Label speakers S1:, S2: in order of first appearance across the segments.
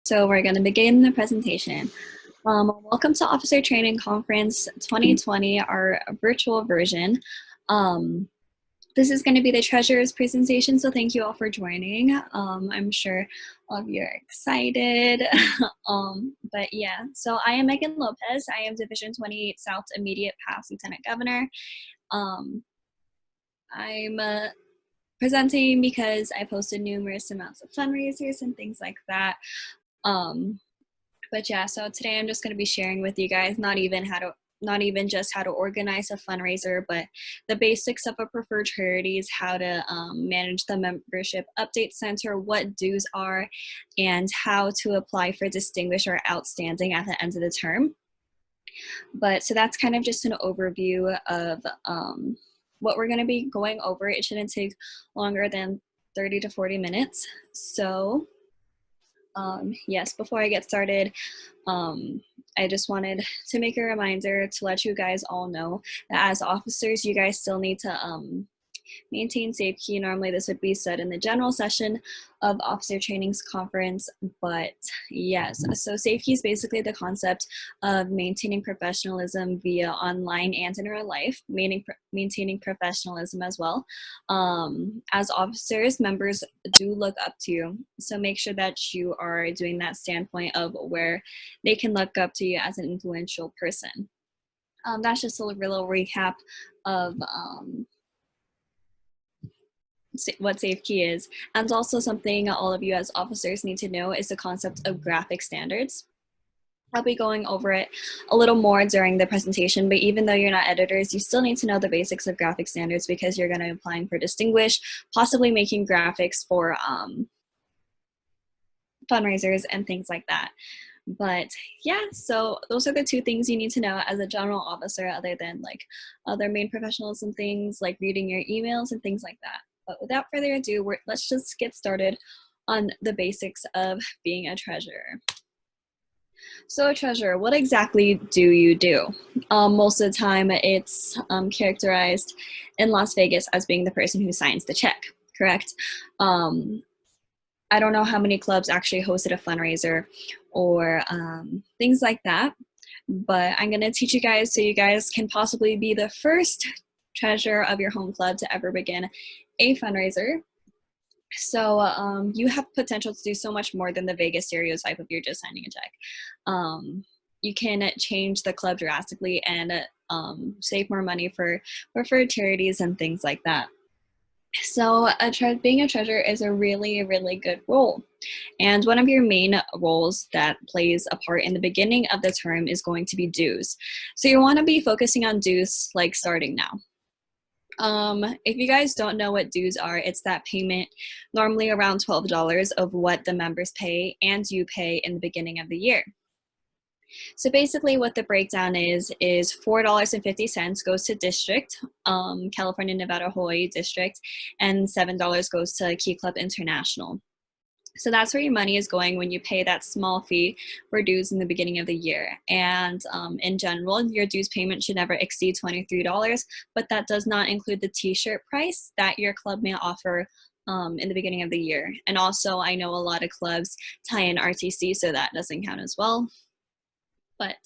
S1: So we're going to begin the presentation. Welcome to Officer Training Conference 2020, our virtual version. This is going to be the Treasurer's presentation, so thank you all for joining. I'm sure all of you are excited. But yeah, so I am Megan Lopez. I am Division 28 South Immediate Past Lieutenant Governor. I'm presenting because I posted numerous amounts of fundraisers and things like that. But yeah, so today I'm just going to be sharing with you guys not even just how to organize a fundraiser, but the basics of a preferred charities, how to manage the membership update center, what dues are, and how to apply for distinguished or outstanding at the end of the term. But so that's kind of just an overview of what we're going to be going over. It shouldn't take longer than 30 to 40 minutes. So yes, before I get started, I just wanted to make a reminder to let you guys all know that as officers, you guys still need to maintain safety. Normally this would be said in the general session of Officer Trainings Conference, but yes, so safety is basically the concept of maintaining professionalism via online and in real life, maintaining professionalism as well. As officers, members do look up to you, so make sure that you are doing that standpoint of where they can look up to you as an influential person. That's just a little recap of what safety is. And also something all of you as officers need to know is the concept of graphic standards. I'll be going over it a little more during the presentation, but even though you're not editors, you still need to know the basics of graphic standards because you're going to be applying for distinguished, possibly making graphics for fundraisers and things like that. But yeah, so those are the two things you need to know as a general officer, other than like other main professionalism things like reading your emails and things like that. But without further ado, let's just get started on the basics of being a treasurer. So a treasurer, what exactly do you do? Most of the time it's characterized in Las Vegas as being the person who signs the check, correct? I don't know how many clubs actually hosted a fundraiser or things like that, but I'm going to teach you guys so you guys can possibly be the first treasurer of your home club to ever begin a fundraiser. So you have potential to do so much more than the Vegas stereotype of you're just signing a check. You can change the club drastically and save more money for charities and things like that. So being a treasurer is a really, really good role. And one of your main roles that plays a part in the beginning of the term is going to be dues. So you want to be focusing on dues like starting now. If you guys don't know what dues are, it's that payment, normally around $12 of what the members pay and you pay in the beginning of the year. So basically what the breakdown is $4.50 goes to district, California, Nevada, Hawaii district, and $7 goes to Key Club International. So that's where your money is going when you pay that small fee for dues in the beginning of the year. And in general, your dues payment should never exceed $23, but that does not include the t-shirt price that your club may offer in the beginning of the year. And also, I know a lot of clubs tie in RTC, so that doesn't count as well. But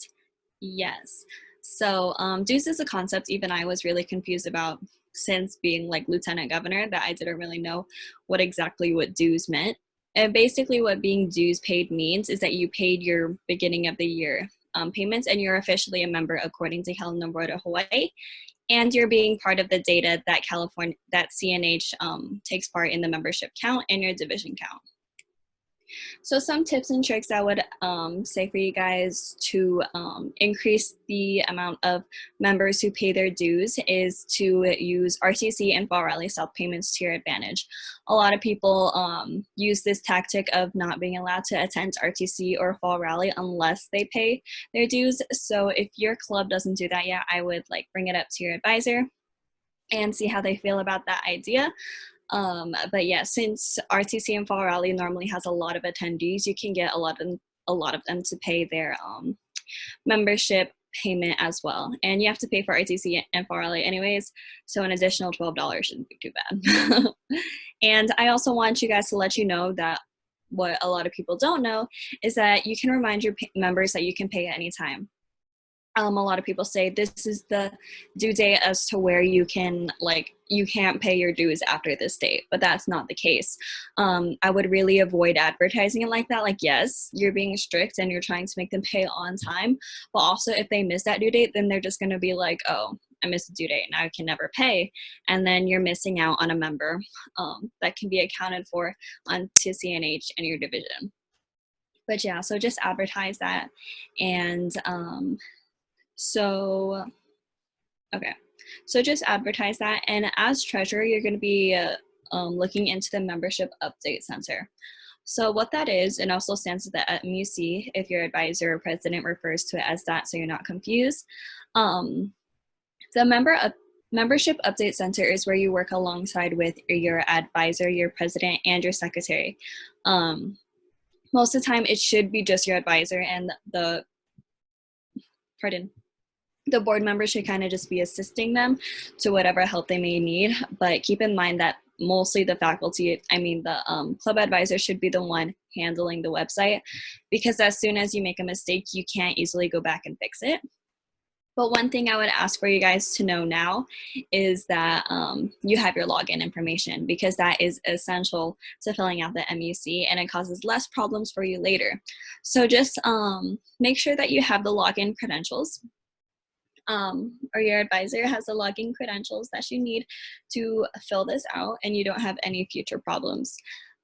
S1: yes, so dues is a concept even I was really confused about since being like lieutenant governor, that I didn't really know what dues meant. And basically what being dues paid means is that you paid your beginning of the year payments and you're officially a member according to Helena Board of Hawaii. And you're being part of the data that CNH takes part in the membership count and your division count. So some tips and tricks I would say for you guys to increase the amount of members who pay their dues is to use RTC and fall rally self-payments to your advantage. A lot of people use this tactic of not being allowed to attend RTC or fall rally unless they pay their dues. So if your club doesn't do that yet, I would like bring it up to your advisor and see how they feel about that idea. But yeah, since RTC and Fall Rally normally has a lot of attendees, you can get a lot of them to pay their membership payment as well. And you have to pay for RTC and Fall Rally anyways, so an additional $12 shouldn't be too bad. And I also want you guys to let you know that what a lot of people don't know is that you can remind your members that you can pay at any time. A lot of people say this is the due date as to where you can, like, you can't pay your dues after this date, but that's not the case. I would really avoid advertising it like that. Like, yes, you're being strict and you're trying to make them pay on time, but also if they miss that due date, then they're just going to be like, oh, I missed the due date, now I can never pay. And then you're missing out on a member that can be accounted for onto CNH in your division. But yeah, so just advertise that. And so just advertise that. And as treasurer, you're going to be looking into the membership update center. So what that is, and also stands for the MUC, if your advisor or president refers to it as that, so you're not confused. The membership update center is where you work alongside with your advisor, your president, and your secretary. Most of the time, it should be just your advisor, and the board member should kind of just be assisting them to whatever help they may need. But keep in mind that mostly the faculty, the club advisor should be the one handling the website, because as soon as you make a mistake, you can't easily go back and fix it. But one thing I would ask for you guys to know now is that you have your login information, because that is essential to filling out the MUC, and it causes less problems for you later. So just make sure that you have the login credentials, or your advisor has the login credentials that you need to fill this out, and you don't have any future problems.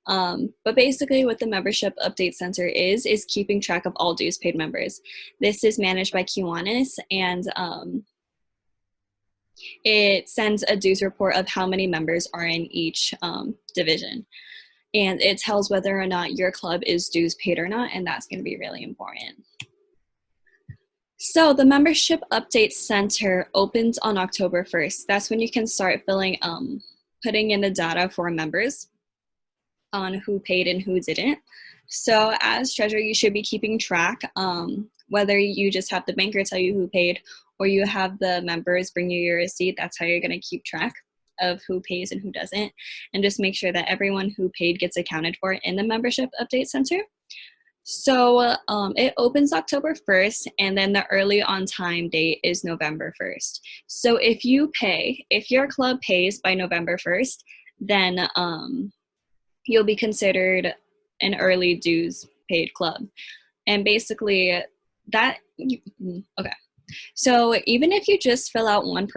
S1: But basically what the membership update center is keeping track of all dues paid members. This is managed by Kiwanis, and it sends a dues report of how many members are in each division. And it tells whether or not your club is dues paid or not, and that's going to be really important. So the membership update center opens on October 1st. That's when you can start putting in the data for members on who paid and who didn't. So as treasurer, you should be keeping track, whether you just have the banker tell you who paid or you have the members bring you your receipt. That's how you're going to keep track of who pays and who doesn't, and just make sure that everyone who paid gets accounted for in the membership update center. So it opens October 1st, and then the early on time date is November 1st. So if your club pays by November 1st, then you'll be considered an early dues paid club. And basically okay. So even if you just fill out one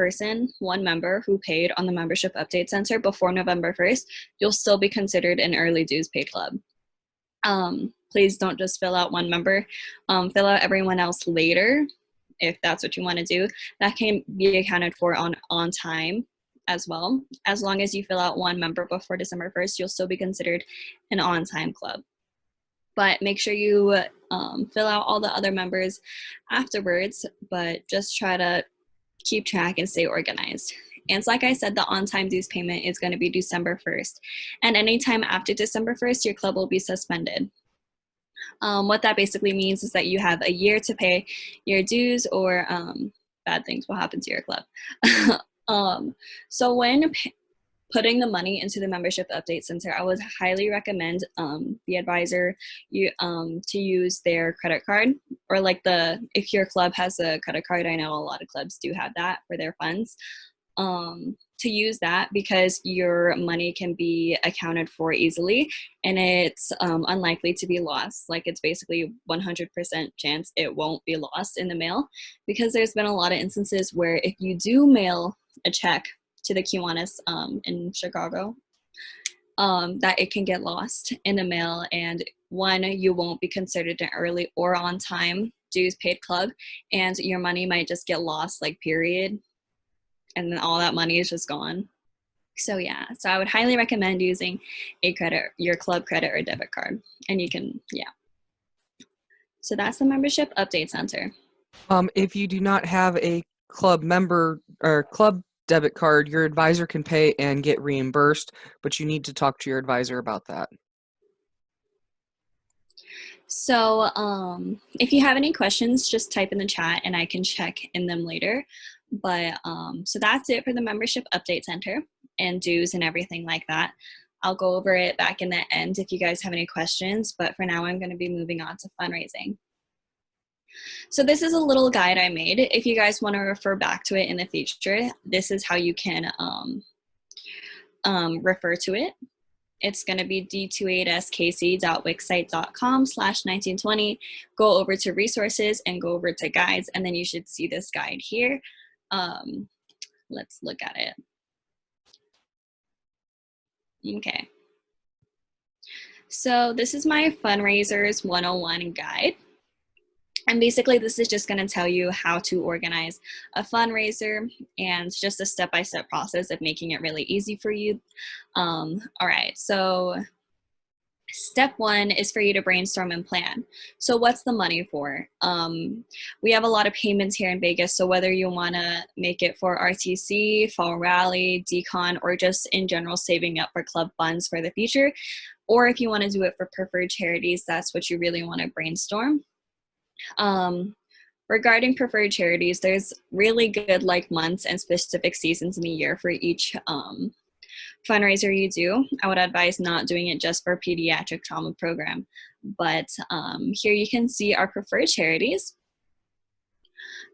S1: member who paid on the membership update center before November 1st, you'll still be considered an early dues paid club. Please don't just fill out one member. Fill out everyone else later, if that's what you want to do. That can be accounted for on time as well. As long as you fill out one member before December 1st, you'll still be considered an on-time club. But make sure you fill out all the other members afterwards, but just try to keep track and stay organized. And so like I said, the on-time dues payment is going to be December 1st. And anytime after December 1st, your club will be suspended. What that basically means is that you have a year to pay your dues, or bad things will happen to your club. So when putting the money into the membership update center, I would highly recommend the advisor to use their credit card, or if your club has a credit card, I know a lot of clubs do have that for their funds, to use that, because your money can be accounted for easily, and it's unlikely to be lost. Like, it's basically 100% chance it won't be lost in the mail, because there's been a lot of instances where if you do mail a check to the Kiwanis in Chicago, that it can get lost in the mail, and you won't be considered an early or on time dues paid club, and your money might just get lost, period, and then all that money is just gone. So yeah, so I would highly recommend using your club credit or debit card, and you can, yeah. So that's the membership update center.
S2: If you do not have a club member or club debit card, your advisor can pay and get reimbursed, but you need to talk to your advisor about that.
S1: So if you have any questions, just type in the chat and I can check in them later. But so that's it for the membership update center and dues and everything like that. I'll go over it back in the end if you guys have any questions, but for now I'm going to be moving on to fundraising. So this is a little guide I made. If you guys want to refer back to it in the future, this is how you can refer to it. It's going to be d28skc.wixsite.com/1920. Go over to resources and go over to guides, and then you should see this guide here. Let's look at it. Okay. So this is my Fundraisers 101 guide. And basically, this is just going to tell you how to organize a fundraiser and just a step-by-step process of making it really easy for you. All right, so step one is for you to brainstorm and plan. So what's the money for? We have a lot of payments here in Vegas, so whether you want to make it for RTC, Fall Rally, Decon, or just in general saving up for club funds for the future, or if you want to do it for preferred charities, that's what you really want to brainstorm. Regarding preferred charities, there's really good months and specific seasons in the year for each fundraiser you do. I would advise not doing it just for pediatric trauma program, but here you can see our preferred charities.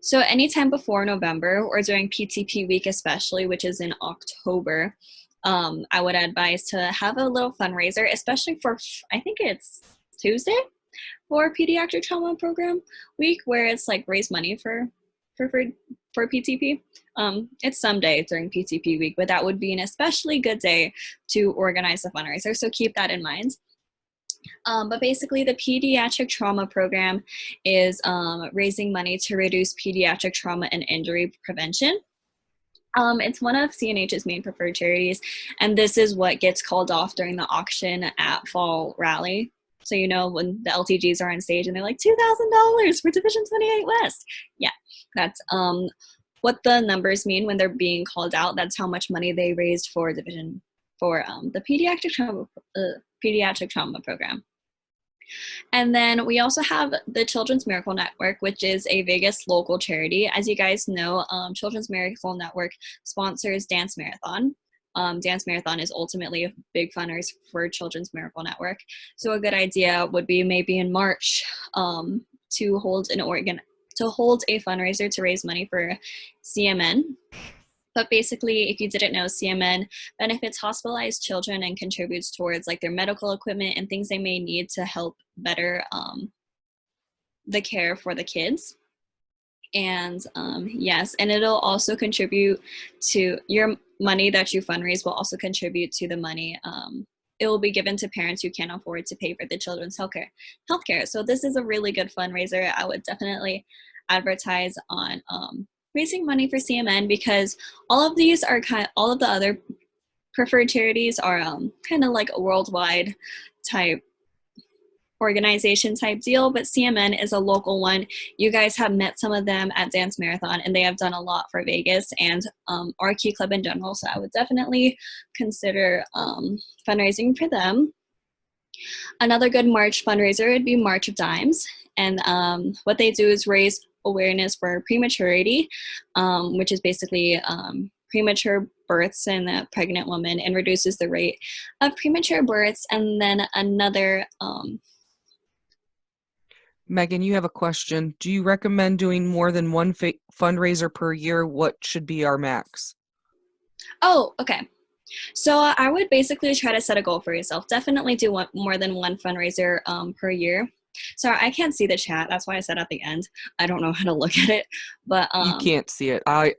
S1: So anytime before November or during PTP week especially, which is in October, I would advise to have a little fundraiser, especially for, I think it's Tuesday, for pediatric trauma program week, where it's raise money for PTP. It's someday during PTP week, but that would be an especially good day to organize a fundraiser, so keep that in mind. But basically, the pediatric trauma program is raising money to reduce pediatric trauma and injury prevention. It's one of CNH's main preferred charities, and this is what gets called off during the auction at Fall Rally. So when the LTGs are on stage and they're like $2,000 for Division 28 West. Yeah, that's what the numbers mean when they're being called out. That's how much money they raised for the pediatric trauma program. And then we also have the Children's Miracle Network, which is a Vegas local charity. As you guys know, Children's Miracle Network sponsors Dance Marathon. Dance Marathon is ultimately a big fundraiser for Children's Miracle Network. So a good idea would be maybe in March to hold a fundraiser to raise money for CMN. But basically, if you didn't know, CMN benefits hospitalized children and contributes towards their medical equipment and things they may need to help better the care for the kids. And yes, and it'll also contribute to your money that you fundraise will also contribute to the money. It will be given to parents who can't afford to pay for the children's healthcare. So this is a really good fundraiser. I would definitely advertise on raising money for CMN, because all of the other preferred charities are kind of like a worldwide type organization type deal, but CMN is a local one. You guys have met some of them at Dance Marathon, and they have done a lot for Vegas and our Key Club in general, so I would definitely consider fundraising for them. Another good March fundraiser would be March of Dimes, and what they do is raise awareness for prematurity, which is basically premature births in a pregnant woman, and reduces the rate of premature births. And then another
S2: Megan, you have a question. Do you recommend doing more than one fundraiser per year? What should be our max?
S1: Oh, okay. So I would basically try to set a goal for yourself. Definitely do more than one fundraiser per year. Sorry, I can't see the chat. That's why I said at the end. I don't know how to look at it, but
S2: you can't see it.
S1: Okay.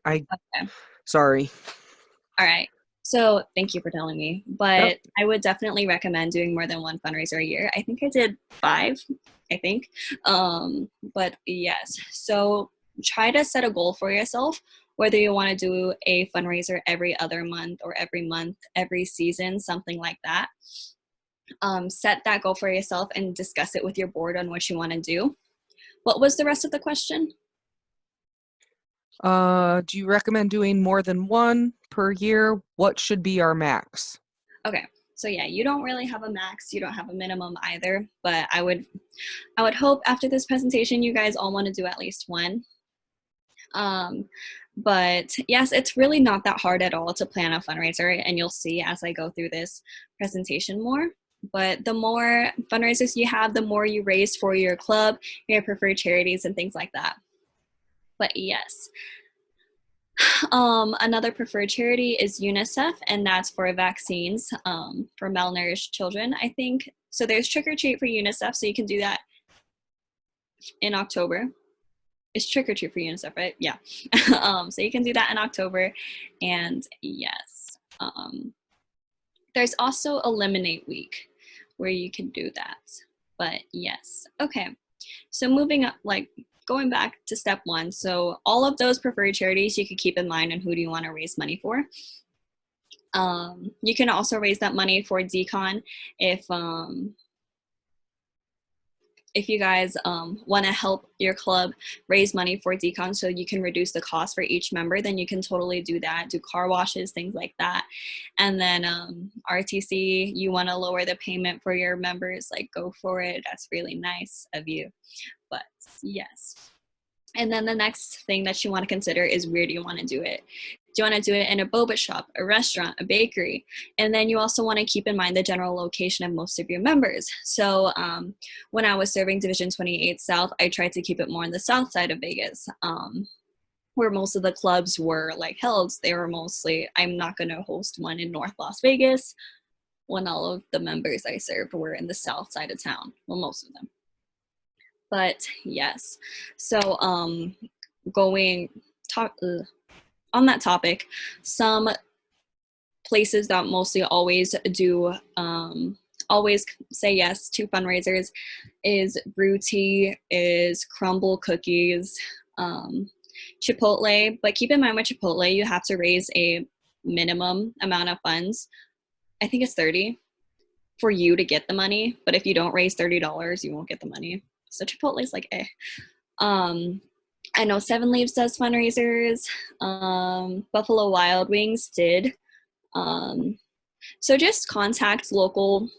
S2: Sorry.
S1: All right. So thank you for telling me. But
S2: Yep.
S1: I would definitely recommend doing more than one fundraiser a year. I think I did 5, I think. But yes, so try to set a goal for yourself, whether you want to do a fundraiser every other month or every month, every season, something like that. Set that goal for yourself and discuss it with your board on what you want to do. What was the rest of the question?
S2: Do you recommend doing more than one per year? What should be our max?
S1: Okay, so yeah, you don't really have a max. You don't have a minimum either, but I would hope after this presentation, you guys all want to do at least one. But yes, it's really not that hard at all to plan a fundraiser, and you'll see as I go through this presentation more. But the more fundraisers you have, the more you raise for your club, your preferred charities, and things like that. But yes. Another preferred charity is UNICEF, and that's for vaccines for malnourished children, I think. So there's Trick or Treat for UNICEF, so you can do that in October. It's Trick or Treat for UNICEF, right? Yeah. So you can do that in October. And yes, there's also Eliminate Week where you can do that. But yes, okay. So moving up, like going back to step one. So all of those preferred charities you could keep in mind, and who do you want to raise money for? You can also raise that money for decon if you guys want to help your club raise money for decon so you can reduce the cost for each member, then you can totally do that. Do car washes, things like that. And then RTC, you want to lower the payment for your members, like go for it. That's really nice of you. But yes. And then the next thing that you want to consider is where do you want to do it? Do you want to do it in a boba shop, a restaurant, a bakery? And then you also want to keep in mind the general location of most of your members. So when I was serving Division 28 South, I tried to keep it more on the south side of Vegas, where most of the clubs were like held. They were mostly, I'm not going to host one in North Las Vegas when all of the members I served were in the south side of town. Well, most of them. But yes, so on that topic, some places that mostly always do always say yes to fundraisers is Brew Tea, is Crumble Cookies, Chipotle. But keep in mind with Chipotle, you have to raise a minimum amount of funds. I think it's 30 for you to get the money. But if you don't raise $30, you won't get the money. So Chipotle's like, eh. I know Seven Leaves does fundraisers. Buffalo Wild Wings did. So just contact local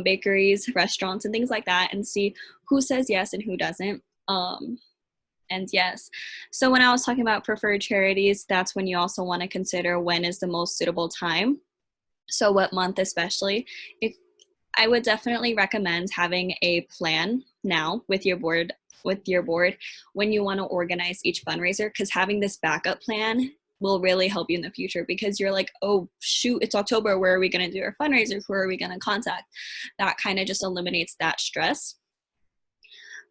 S1: bakeries, restaurants, and things like that and see who says yes and who doesn't. And yes, so when I was talking about preferred charities, that's when you also want to consider when is the most suitable time. So what month especially. If I would definitely recommend having a plan now with your board when you want to organize each fundraiser, because having this backup plan will really help you in the future, because you're like, oh shoot, it's October, where are we going to do our fundraiser, who are we going to contact? That kind of just eliminates that stress.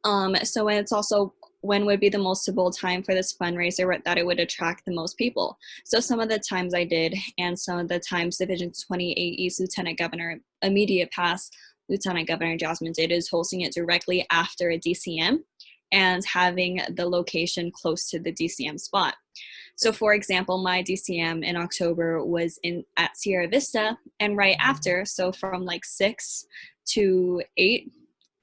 S1: So it's also when would be the most suitable time for this fundraiser that it would attract the most people. So some of the times I did, and some of the times Division 28 East Lieutenant Governor, immediate past Lieutenant Governor Jasmine did, is hosting it directly after a DCM and having the location close to the DCM spot. So for example, my DCM in October was at Sierra Vista, and right after, so from like 6 to 8,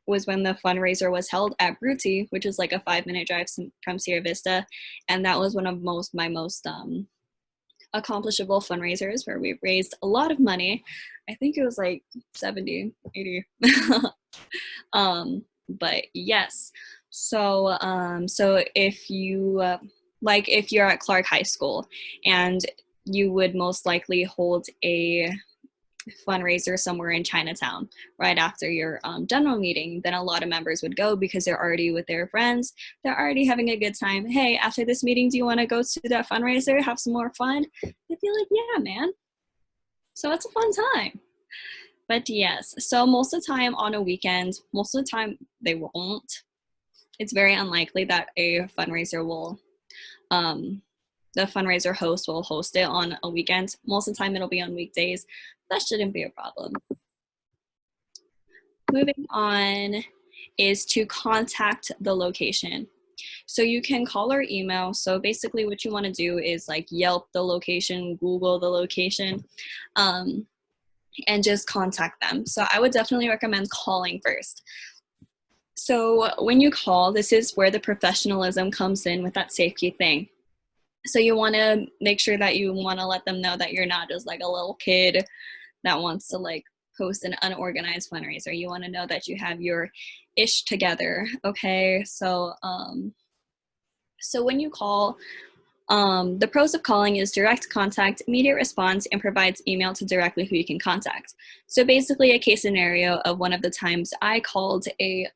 S1: was when the fundraiser was held at Bruti, which is like a 5-minute drive from Sierra Vista. And that was one of my most accomplishable fundraisers, where we raised a lot of money. I think it was like 70, 80. But yes. So if you, if you're at Clark High School and you would most likely hold a fundraiser somewhere in Chinatown right after your general meeting, then a lot of members would go because they're already with their friends. They're already having a good time. Hey, after this meeting, do you want to go to that fundraiser, have some more fun? They'd be like, yeah, man. So it's a fun time. But yes, so most of the time on a weekend, most of the time they won't. It's very unlikely that a fundraiser will the fundraiser host will host it on a weekend. Most of the time it'll be on weekdays. That shouldn't be a problem. Moving on is to contact the location. So you can call or email. So basically what you want to do is like Yelp the location, Google the location, and just contact them. So I would definitely recommend calling first. So when you call, this is where the professionalism comes in with that safety thing. So you want to make sure that you want to let them know that you're not just like a little kid that wants to like host an unorganized fundraiser. You want to know that you have your ish together. Okay. So So when you call, the pros of calling is direct contact, immediate response, and provides email to directly who you can contact. So basically a case scenario of one of the times I called a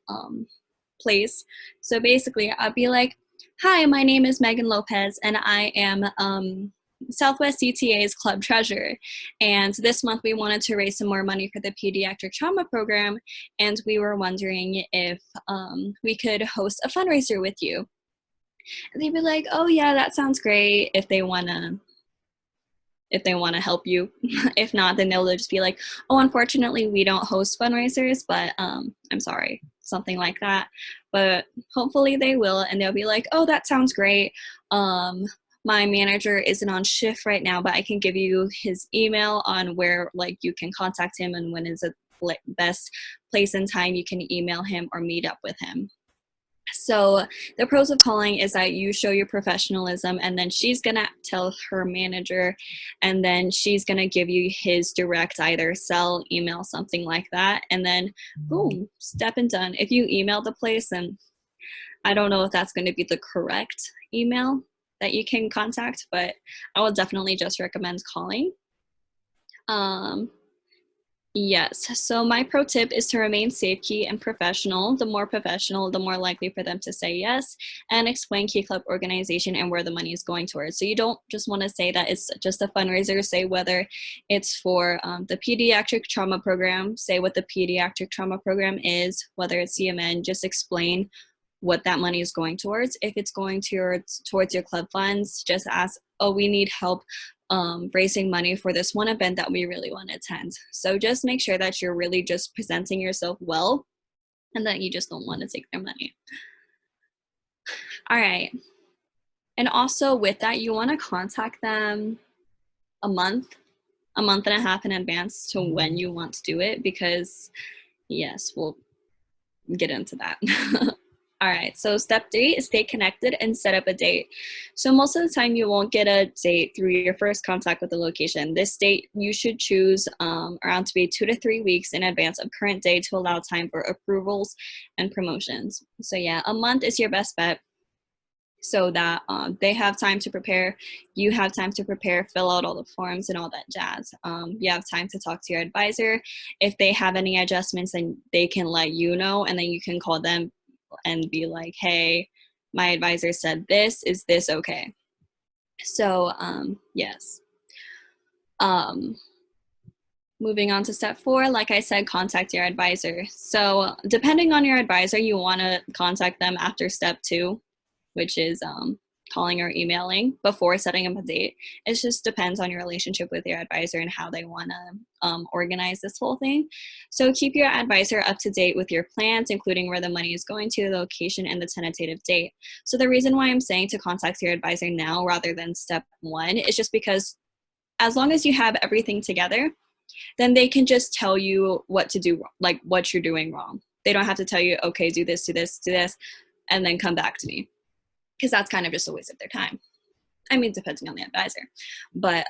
S1: place. So basically I'd be like, hi, my name is Megan Lopez and I am Southwest CTA's club treasurer. And this month we wanted to raise some more money for the pediatric trauma program. And we were wondering if we could host a fundraiser with you. And they'd be like, oh yeah, that sounds great if they want to help you. If not, then they'll just be like, oh, unfortunately we don't host fundraisers, but I'm sorry, something like that. But hopefully they will, and they'll be like, oh, that sounds great. My manager isn't on shift right now, but I can give you his email on where like you can contact him and when is the best place and time you can email him or meet up with him. So the pros of calling is that you show your professionalism, and then she's going to tell her manager, and then she's going to give you his direct either cell, email, something like that. And then boom, step and done. If you email the place, and I don't know if that's going to be the correct email that you can contact, but I would definitely just recommend calling. Yes. So my pro tip is to remain safe key and professional. The more professional, the more likely for them to say yes, and explain Key Club organization and where the money is going towards. So you don't just want to say that it's just a fundraiser. Say whether it's for the pediatric trauma program, say what the pediatric trauma program is, whether it's CMN, just explain what that money is going towards. If it's going towards your club funds, just ask, oh, we need help raising money for this one event that we really want to attend. So just make sure that you're really just presenting yourself well and that you just don't want to take their money. All right. And also with that, you want to contact them a month and a half in advance to when you want to do it, because yes, we'll get into that. All right, so step 3 is stay connected and set up a date. So most of the time you won't get a date through your first contact with the location. This date you should choose around to be 2 to 3 weeks in advance of current day to allow time for approvals and promotions. So yeah, a month is your best bet, so that they have time to prepare, you have time to prepare, fill out all the forms and all that jazz. You have time to talk to your advisor. If they have any adjustments, then they can let you know, and then you can call them and be like, hey, my advisor said this, is this okay? So yes. Moving on to step 4, like I said, contact your advisor. So depending on your advisor, you want to contact them after step 2, which is calling or emailing before setting up a date. It just depends on your relationship with your advisor and how they want to organize this whole thing. So keep your advisor up to date with your plans, including where the money is going to, the location, and the tentative date. So the reason why I'm saying to contact your advisor now rather than step 1 is just because as long as you have everything together, then they can just tell you what to do, like what you're doing wrong. They don't have to tell you, okay, do this, do this, do this, and then come back to me, because that's kind of just a waste of their time. I mean, depending on the advisor. But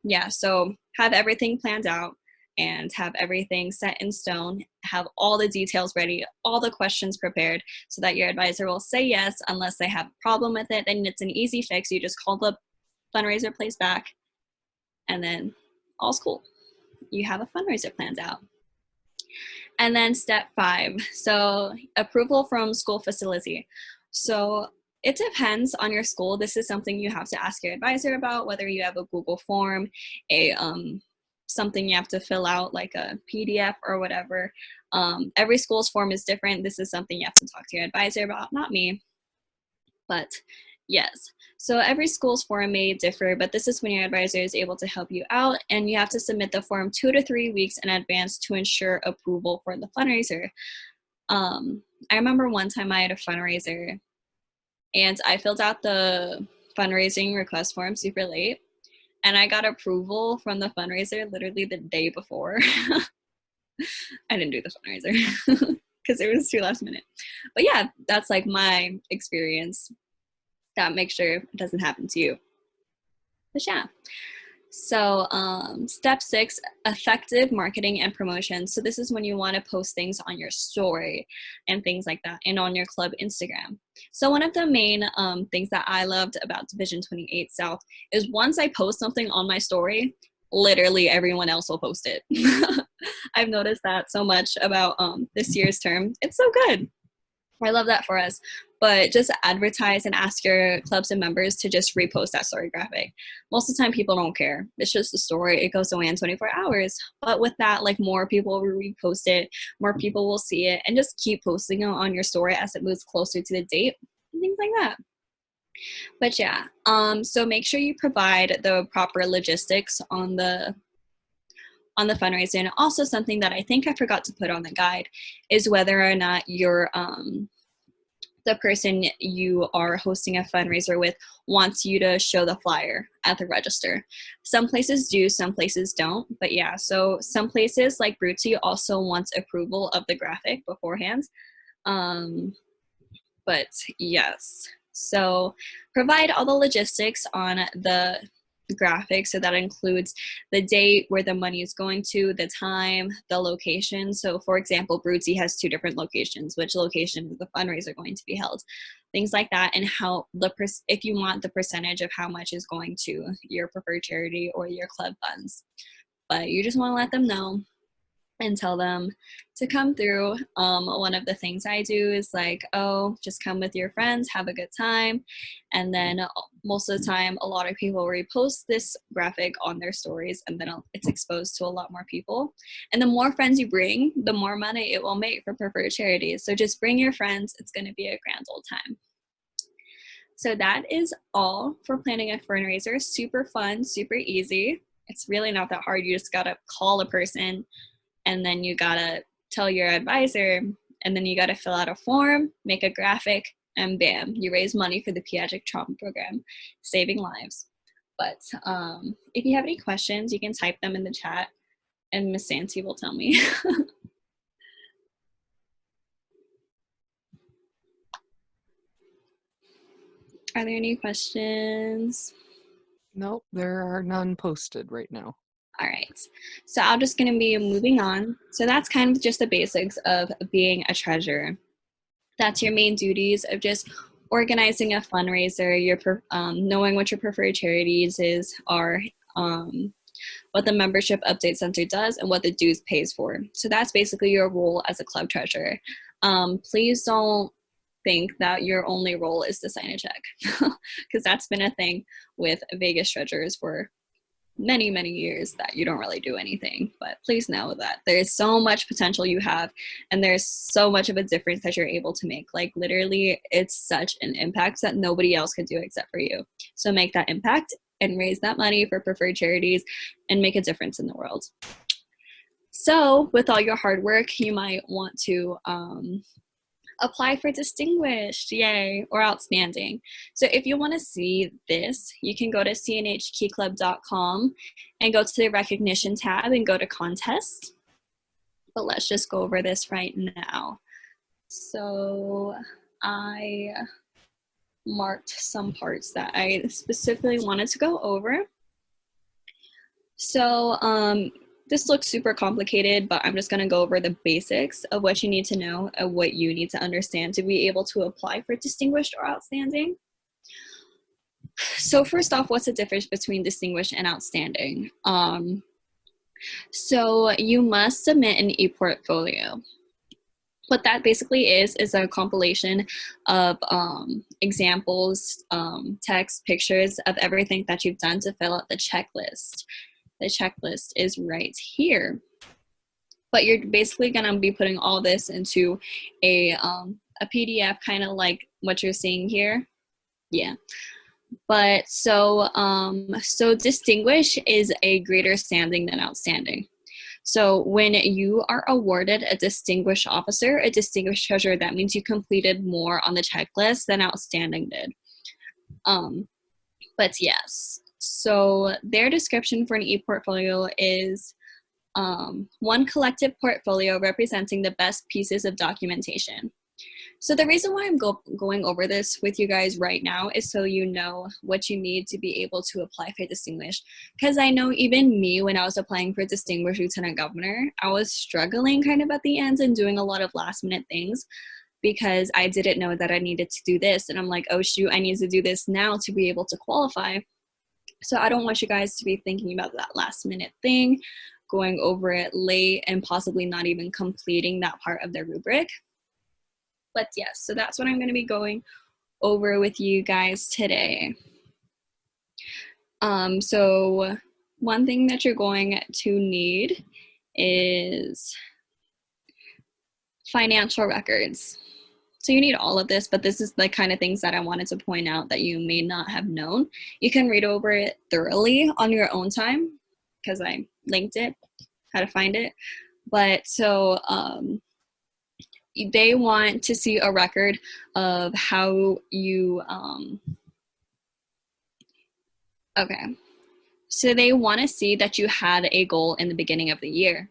S1: yeah, so have everything planned out and have everything set in stone, have all the details ready, all the questions prepared, so that your advisor will say yes unless they have a problem with it. Then it's an easy fix. You just call the fundraiser place back, and then all's cool. You have a fundraiser planned out. And then step 5, so approval from school facility. So it depends on your school. This is something you have to ask your advisor about, whether you have a Google form, something you have to fill out like a PDF or whatever. Every school's form is different. This is something you have to talk to your advisor about, not me. But yes, so every school's form may differ, but this is when your advisor is able to help you out, and you have to submit the form 2 to 3 weeks in advance to ensure approval for the fundraiser. I remember one time I had a fundraiser, and I filled out the fundraising request form super late, and I got approval from the fundraiser literally the day before. I didn't do the fundraiser because it was too last minute. But yeah, that's like my experience. That make sure it doesn't happen to you. But yeah. So step 6, effective marketing and promotion. So this is when you want to post things on your story and things like that, and on your club Instagram. So one of the main things that I loved about Division 28 South is once I post something on my story, literally everyone else will post it. I've noticed that so much about this year's term. It's so good. I love that for us. But just advertise and ask your clubs and members to just repost that story graphic. Most of the time, people don't care. It's just a story. It goes away in 24 hours. But with that, like, more people will repost it, more people will see it, and just keep posting it on your story as it moves closer to the date and things like that. But yeah, so make sure you provide the proper logistics on the fundraiser. And also, something that I think I forgot to put on the guide is whether or not you're the person you are hosting a fundraiser with wants you to show the flyer at the register. Some places do, some places don't. But yeah, so some places like Brutsy also wants approval of the graphic beforehand. But yes, so provide all the logistics on the graphic. So that includes the date, where the money is going to, the time, the location. So for example, Brutsy has 2 different locations. Which location is the fundraiser going to be held? Things like that, and how if you want the percentage of how much is going to your preferred charity or your club funds. But you just want to let them know and tell them to come through. One of the things I do is like, oh, just come with your friends, have a good time. And then most of the time, a lot of people repost this graphic on their stories, and then it's exposed to a lot more people. And the more friends you bring, the more money it will make for preferred charities. So just bring your friends. It's going to be a grand old time. So that is all for planning a fundraiser. Super fun, super easy. It's really not that hard. You just got to call a person, and then you gotta tell your advisor, and then you gotta fill out a form, make a graphic, and bam, you raise money for the pediatric trauma program, saving lives. But if you have any questions, you can type them in the chat, and Miss Santi will tell me. Are there any questions?
S2: Nope, there are none posted right now.
S1: All right, so I'm just going to be moving on. So that's kind of just the basics of being a treasurer. That's your main duties of just organizing a fundraiser, knowing what your preferred charities are, what the membership update center does, and what the dues pays for. So that's basically your role as a club treasurer. Please don't think that your only role is to sign a check, because that's been a thing with Vegas treasurers for many, many years, that you don't really do anything. But please know that there's so much potential you have, and there's so much of a difference that you're able to make. Like, literally, it's such an impact that nobody else could do except for you. So make that impact and raise that money for preferred charities and make a difference in the world. So with all your hard work, you might want to apply for distinguished, yay, or outstanding. So if you want to see this, you can go to cnhkeyclub.com and go to the recognition tab and go to contest. But let's just go over this right now. So I marked some parts that I specifically wanted to go over. So this looks super complicated, but I'm just going to go over the basics of what you need to know and what you need to understand to be able to apply for distinguished or outstanding. So first off, what's the difference between distinguished and outstanding? So you must submit an e-portfolio. What that basically is a compilation of examples, text, pictures of everything that you've done to fill out the checklist. The checklist is right here. But you're basically going to be putting all this into a PDF, kind of like what you're seeing here. Yeah. But so distinguished is a greater standing than outstanding. So when you are awarded a distinguished officer, a distinguished treasurer, that means you completed more on the checklist than outstanding did. But yes. So their description for an e-portfolio is one collective portfolio representing the best pieces of documentation. So the reason why I'm going over this with you guys right now is so you know what you need to be able to apply for Distinguished. Because I know even me, when I was applying for Distinguished Lieutenant Governor, I was struggling kind of at the end and doing a lot of last minute things because I didn't know that I needed to do this. And I'm like, oh shoot, I need to do this now to be able to qualify. So I don't want you guys to be thinking about that last minute thing, going over it late, and possibly not even completing that part of the rubric. But yes, so that's what I'm going to be going over with you guys today. So one thing that you're going to need is financial records. So you need all of this, but this is the kind of things that I wanted to point out that you may not have known. You can read over it thoroughly on your own time because I linked it, how to find it. But so they want to see a record of how you, okay. So they want to see that you had a goal in the beginning of the year.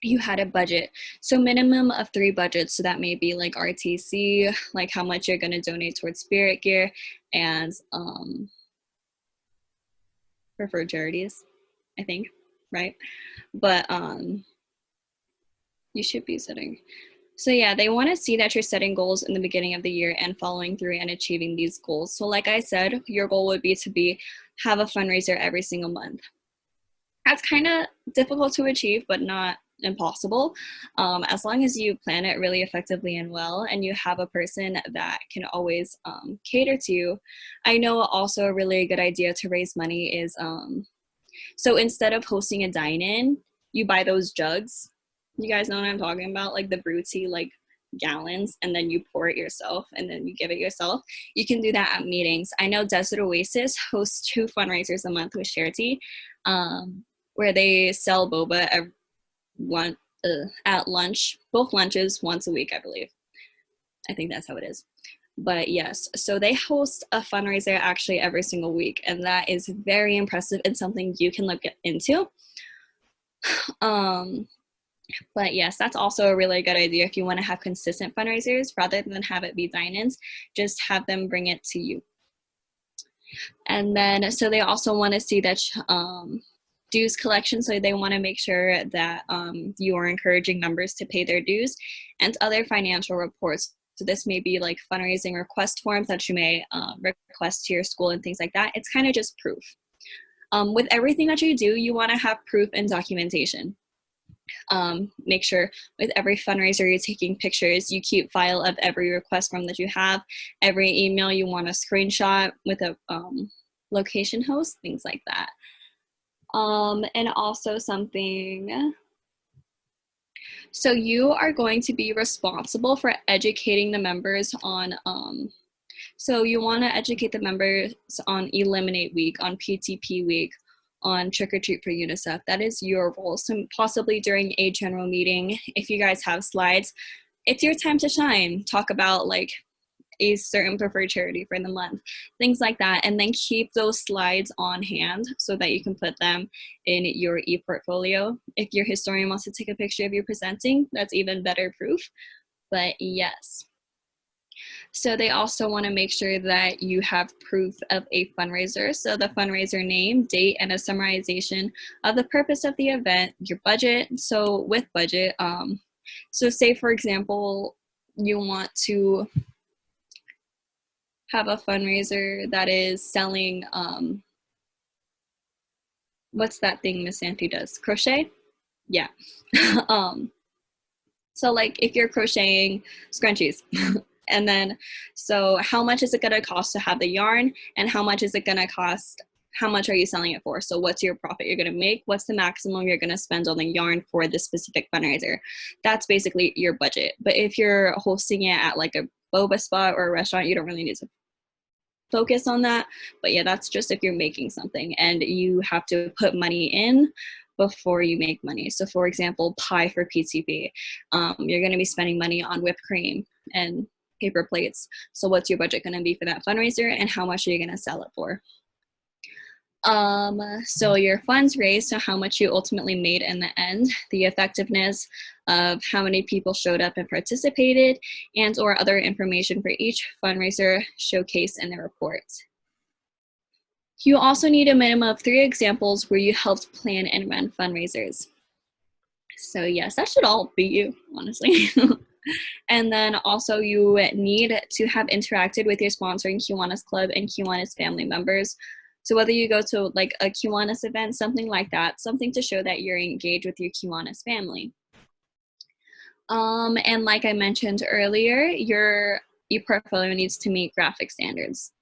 S1: You had a budget. So minimum of 3 budgets. So that may be like RTC, like how much you're going to donate towards spirit gear and preferred charities, I think, right? But you should be setting. So yeah, they want to see that you're setting goals in the beginning of the year and following through and achieving these goals. So like I said, your goal would be to have a fundraiser every single month. That's kind of difficult to achieve, but not impossible. As long as you plan it really effectively and well, and you have a person that can always cater to you. I know also a really good idea to raise money is, so instead of hosting a dine-in, you buy those jugs. You guys know what I'm talking about? Like the brew tea, like gallons, and then you pour it yourself and then you give it yourself. You can do that at meetings. I know Desert Oasis hosts 2 fundraisers a month with Charity, where they sell boba at lunch, both lunches once a week, I believe. I think that's how it is. But yes, so they host a fundraiser actually every single week, and that is very impressive and something you can look into. But yes, that's also a really good idea if you want to have consistent fundraisers rather than have it be dine-ins, just have them bring it to you. And then, so they also want to see that dues collection, so they want to make sure that you are encouraging members to pay their dues, and other financial reports. So this may be like fundraising request forms that you may request to your school and things like that. It's kind of just proof. With everything that you do, you want to have proof and documentation. Make sure with every fundraiser you're taking pictures, you keep file of every request form that you have, every email you want a screenshot with a location host, things like that. And also something, so you are going to be responsible for educating the members on, so you want to educate the members on Eliminate Week, on PTP Week, on Trick or Treat for UNICEF. That is your role. So possibly during a general meeting, if you guys have slides, it's your time to shine. Talk about like a certain preferred charity for the month, things like that, and then keep those slides on hand so that you can put them in your e-portfolio. If your historian wants to take a picture of you presenting, that's even better proof. But yes. So they also want to make sure that you have proof of a fundraiser. So the fundraiser name, date, and a summarization of the purpose of the event, your budget. So with budget, so say for example, you want to have a fundraiser that is selling, what's that thing Miss Santi does? Crochet? Yeah. So like if you're crocheting scrunchies, and then, so how much is it going to cost to have the yarn, and how much is it going to cost, how much are you selling it for? So what's your profit you're going to make? What's the maximum you're going to spend on the yarn for this specific fundraiser? That's basically your budget. But if you're hosting it at like a boba spot or a restaurant, you don't really need to focus on that. But yeah, that's just if you're making something and you have to put money in before you make money. So for example, pie for PTP, you're going to be spending money on whipped cream and paper plates. So what's your budget going to be for that fundraiser, and how much are you going to sell it for? So your funds raised, so how much you ultimately made in the end, the effectiveness of how many people showed up and participated, and or other information for each fundraiser showcased in the report. You also need a minimum of 3 examples where you helped plan and run fundraisers. So yes, that should all be you, honestly. And then also you need to have interacted with your sponsoring Kiwanis Club and Kiwanis family members. So whether you go to like a Kiwanis event, something like that, something to show that you're engaged with your Kiwanis family. And like I mentioned earlier, your e-portfolio needs to meet graphic standards.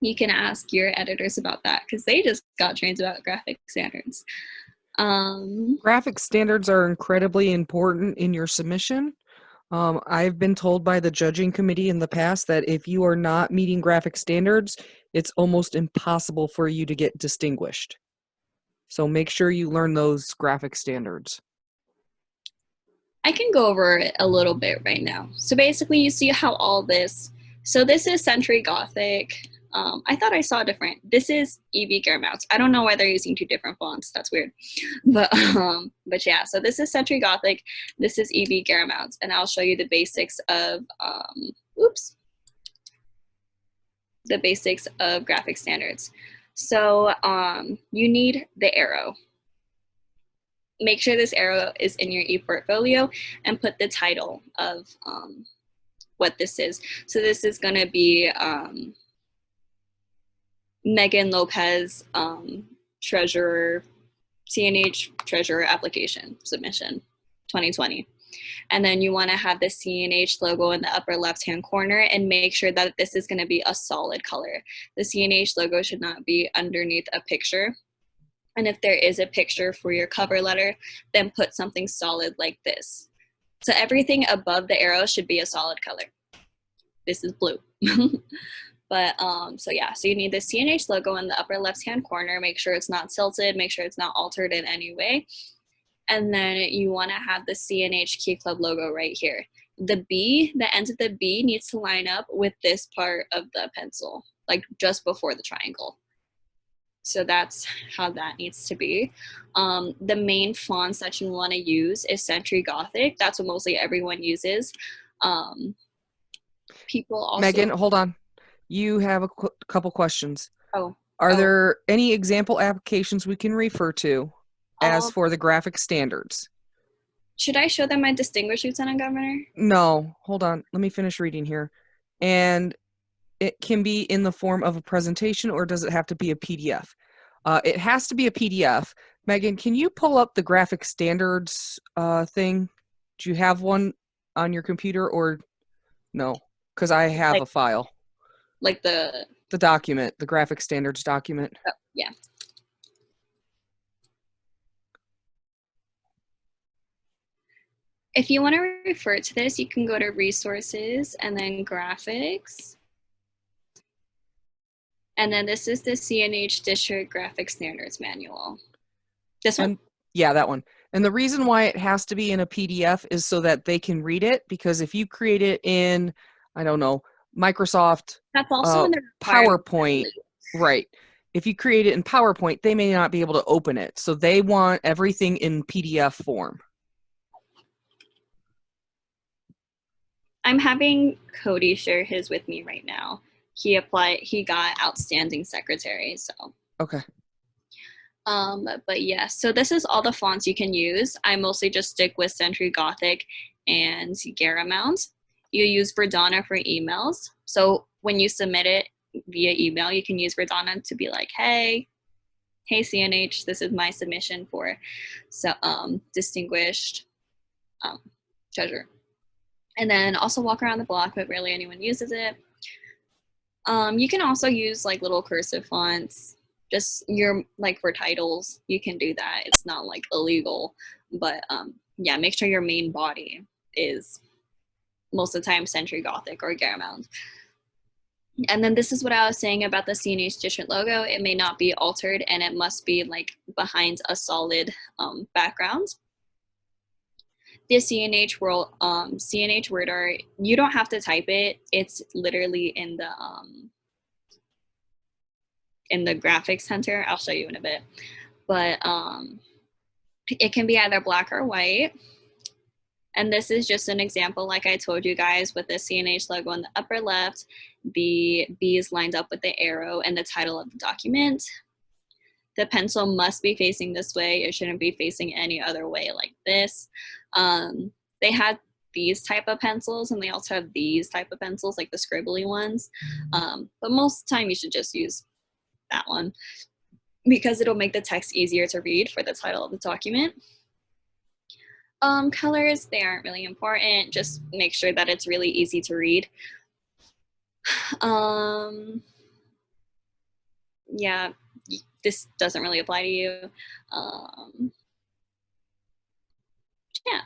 S1: You can ask your editors about that because they just got trained about graphic standards.
S2: Graphic standards are incredibly important in your submission. I've been told by the judging committee in the past that if you are not meeting graphic standards, it's almost impossible for you to get distinguished. So make sure you learn those graphic standards.
S1: I can go over it a little bit right now. So basically you see how all this, so this is Century Gothic. I thought I saw different. This is EB Garamount. I don't know why they're using 2 different fonts. That's weird. But yeah, so this is Century Gothic. This is EB Garamount. And I'll show you the basics of, the basics of graphic standards. So you need the arrow. Make sure this arrow is in your e-portfolio and put the title of what this is. So this is going to be Megan Lopez, Treasurer, CNH Treasurer Application Submission 2020. And then you want to have the CNH logo in the upper left-hand corner and make sure that this is going to be a solid color. The CNH logo should not be underneath a picture. And if there is a picture for your cover letter, then put something solid like this. So everything above the arrow should be a solid color. This is blue. But so yeah, so you need the CNH logo in the upper left-hand corner. Make sure it's not tilted, make sure it's not altered in any way. And then you want to have the CNH Key Club logo right here. The B, the end of the B needs to line up with this part of the pencil, like just before the triangle. So that's how that needs to be. The main fonts that you want to use is Century Gothic. That's what mostly everyone uses. People also—
S2: Megan, hold on. You have a couple questions.
S1: Oh.
S2: Are there any example applications we can refer to as for the graphic standards?
S1: Should I show them my distinguished Lieutenant Governor?
S2: No, hold on. Let me finish reading here. And it can be in the form of a presentation, or does it have to be a PDF? It has to be a PDF. Megan, can you pull up the graphic standards thing? Do you have one on your computer or no? Because I have a file.
S1: Like the
S2: document, the graphic standards document.
S1: Oh, yeah. If you want to refer to this, you can go to resources and then graphics. And then this is the CNH District Graphic Standards Manual. This one?
S2: Yeah, that one. And the reason why it has to be in a PDF is so that they can read it, because if you create it in, I don't know, Microsoft
S1: That's also in the
S2: PowerPoint, right. If you create it in PowerPoint, they may not be able to open it. So they want everything in PDF form.
S1: I'm having Cody share his with me right now. He got outstanding secretary, so.
S2: Okay.
S1: But yeah, so this is all the fonts you can use. I mostly just stick with Century Gothic and Garamount. You use Verdana for emails. So when you submit it via email, you can use Verdana to be like, hey CNH, this is my submission for distinguished treasurer. And then also walk around the block, but rarely anyone uses it. You can also use like little cursive fonts, just like for titles, you can do that. It's not like illegal, but yeah, make sure your main body is most of the time Century Gothic or Garamount. And then this is what I was saying about the CNH district logo. It may not be altered and it must be like behind a solid background. The CNH word art, you don't have to type it. It's literally in the in the graphics center. I'll show you in a bit. But it can be either black or white. And this is just an example, like I told you guys, with the CNH logo on the upper left, the B is lined up with the arrow and the title of the document. The pencil must be facing this way. It shouldn't be facing any other way like this. They had these type of pencils, and they also have these type of pencils, like the scribbly ones. But most of the time you should just use that one because it'll make the text easier to read for the title of the document. Colors, they aren't really important. Just make sure that it's really easy to read. Yeah, this doesn't really apply to you. Yeah.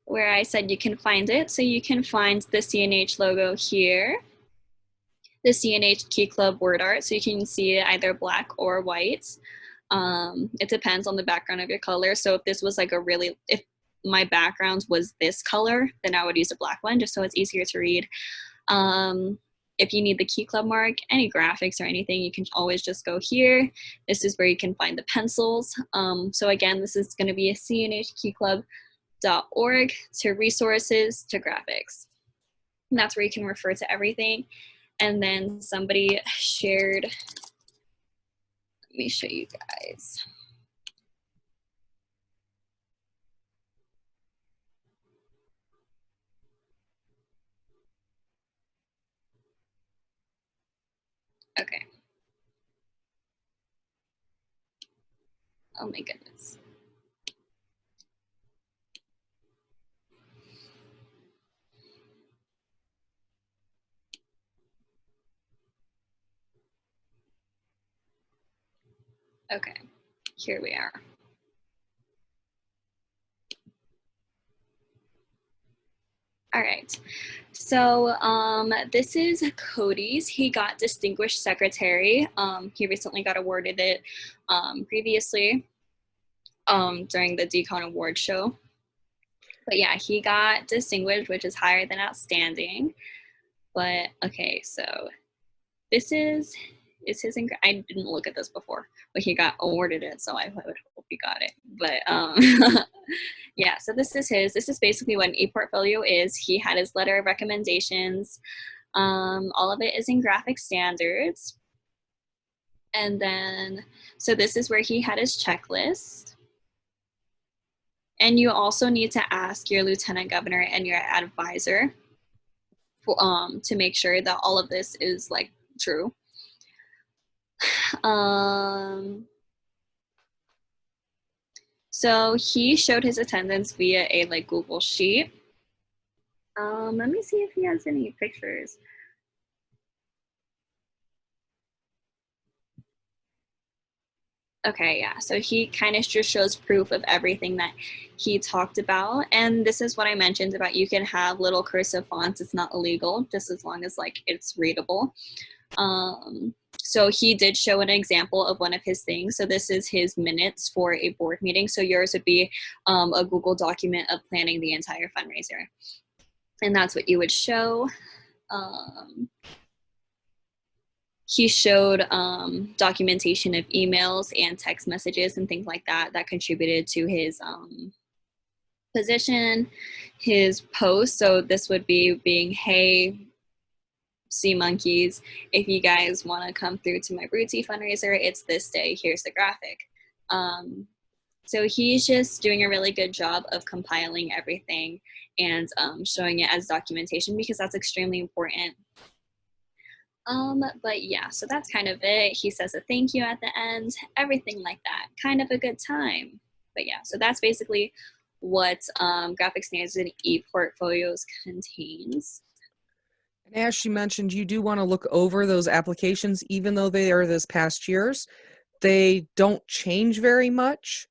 S1: Where I said you can find it. So you can find the CNH logo here, the CNH Key Club word art. So you can see it either black or white. It depends on the background of your color. So if this was like if my background was this color, then I would use a black one just so it's easier to read. If you need the Key Club mark, any graphics or anything, you can always just go here. This is where you can find the pencils. So again, this is going to be a cnhkeyclub.org to resources to graphics. And that's where you can refer to everything. And then somebody shared, let me show you guys. Okay. Oh my goodness. Okay, here we are. All right, so this is Cody's. He got Distinguished Secretary. He recently got awarded it previously during the Decon Award show. But yeah, he got Distinguished, which is higher than Outstanding. But okay, so this is his, I didn't look at this before, but he got awarded it, so I would hope he got it. But yeah, so this is basically what an e-portfolio is. He had his letter of recommendations. All of it is in graphic standards. And then, so this is where he had his checklist. And you also need to ask your lieutenant governor and your advisor for, to make sure that all of this is like true. So he showed his attendance via a like Google Sheet. Let me see if he has any pictures. Okay, yeah, so he kind of just shows proof of everything that he talked about. And this is what I mentioned about you can have little cursive fonts. It's not illegal, just as long as like it's readable. So he did show an example of one of his things. So this is his minutes for a board meeting. So yours would be a Google document of planning the entire fundraiser. And that's what you would show. He showed documentation of emails and text messages and things like that that contributed to his position, his post. So this would be being, hey, Sea Monkeys, if you guys want to come through to my Brood Tea fundraiser, it's this day, here's the graphic. So he's just doing a really good job of compiling everything and showing it as documentation because that's extremely important. But yeah, so that's kind of it. He says a thank you at the end, everything like that. Kind of a good time. But yeah, so that's basically what graphic standards and e-portfolios contains.
S2: And as she mentioned, you do want to look over those applications, even though they are this past year's. They don't change very much.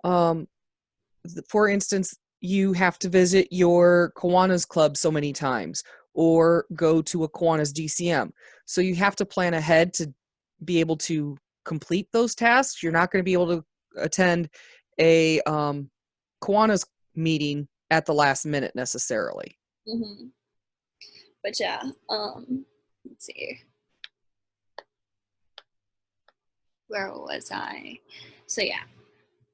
S2: For instance, you have to visit your Kiwanis Club so many times or go to a Kiwanis DCM. So you have to plan ahead to be able to complete those tasks. You're not going to be able to attend a Kiwanis meeting at the last minute necessarily.
S1: Mm-hmm. But yeah, let's see. Where was I? So yeah,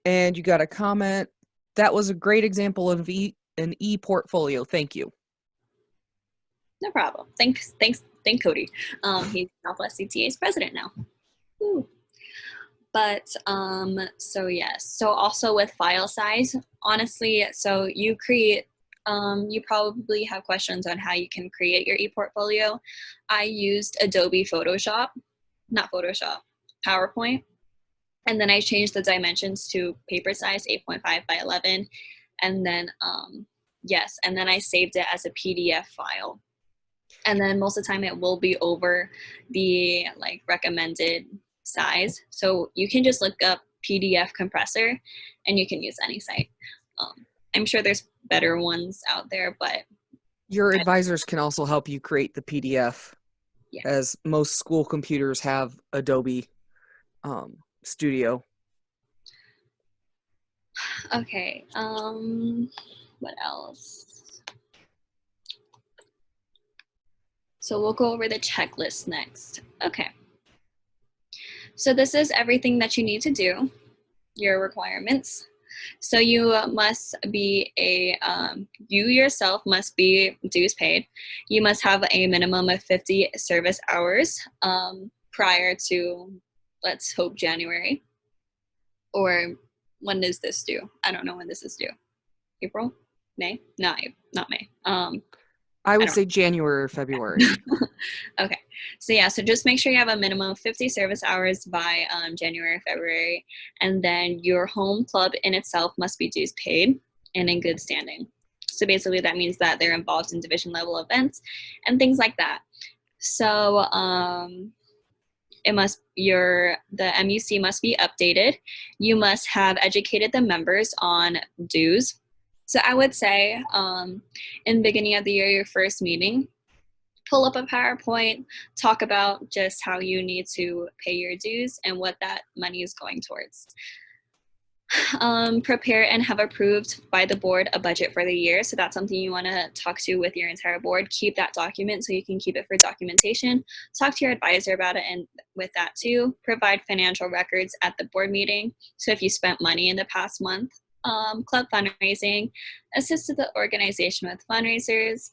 S2: And you got a comment. That was a great example of an e-portfolio. Thank you.
S1: no problem. Thank Cody. He's Southwest CTA's president now. Woo. But so yes, so also with file size, honestly, so you create, you probably have questions on how you can create your e-portfolio. I used Adobe Photoshop, not Photoshop, PowerPoint, and then I changed the dimensions to paper size 8.5 by 11, and then yes, and then I saved it as a PDF file. And then most of the time it will be over the like recommended size. So you can just look up PDF compressor and you can use any site. I'm sure there's better ones out there, but
S2: Your advisors can also help you create the PDF,
S1: yeah.
S2: as most school computers have Adobe Studio.
S1: Okay. What else? So we'll go over the checklist next. Okay. So this is everything that you need to do, your requirements. So you must be you yourself must be dues paid. You must have a minimum of 50 service hours prior to, let's hope, January. Or when is this due? I don't know when this is due. April? May? No, not May.
S2: I would say January or February.
S1: Okay. So yeah, so just make sure you have a minimum of 50 service hours by January, February, and then your home club in itself must be dues paid and in good standing. So basically that means that they're involved in division level events and things like that. So the MUC must be updated. You must have educated the members on dues. So I would say in the beginning of the year, your first meeting, pull up a PowerPoint, talk about just how you need to pay your dues and what that money is going towards. Prepare and have approved by the board a budget for the year. So that's something you want to talk to with your entire board. Keep that document so you can keep it for documentation. Talk to your advisor about it, and with that too, provide financial records at the board meeting. So if you spent money in the past month, club fundraising, assisted the organization with fundraisers,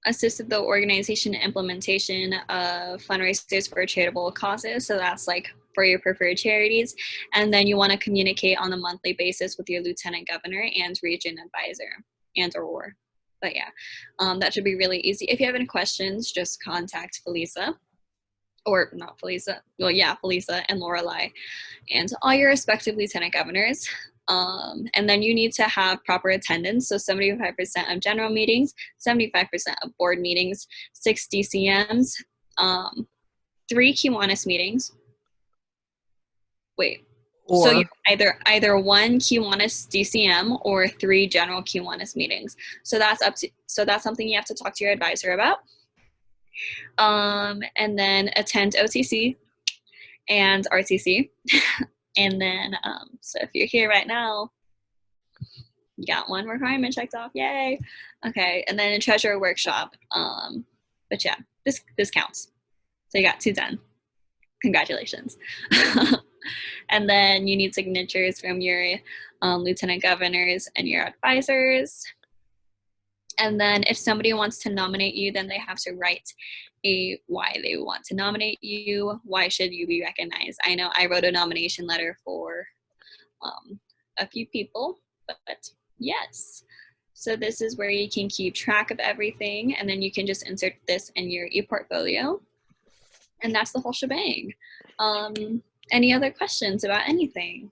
S1: assisted the organization and implementation of fundraisers for charitable causes. So that's like for your preferred charities. And then you want to communicate on a monthly basis with your lieutenant governor and region advisor or. But yeah, that should be really easy. If you have any questions, just contact Felisa. Or not Felisa, well, yeah, Felisa and Lorelei and all your respective lieutenant governors. And then you need to have proper attendance. So 75% of general meetings, 75% of board meetings, 6 DCMs, 3 Kiwanis meetings. Wait. So you either 1 Kiwanis DCM or 3 general Kiwanis meetings. So that's something you have to talk to your advisor about. And then attend OTC and RTC. And then, so if you're here right now, you got one requirement checked off, yay. Okay, and then a treasurer workshop. But yeah, this counts. So you got 2 done. Congratulations. And then you need signatures from your lieutenant governors and your advisors. And then if somebody wants to nominate you, then they have to write why they want to nominate you. Why should you be recognized? I know I wrote a nomination letter for a few people, but yes. So this is where you can keep track of everything, and then you can just insert this in your e-portfolio. And that's the whole shebang. Any other questions about anything?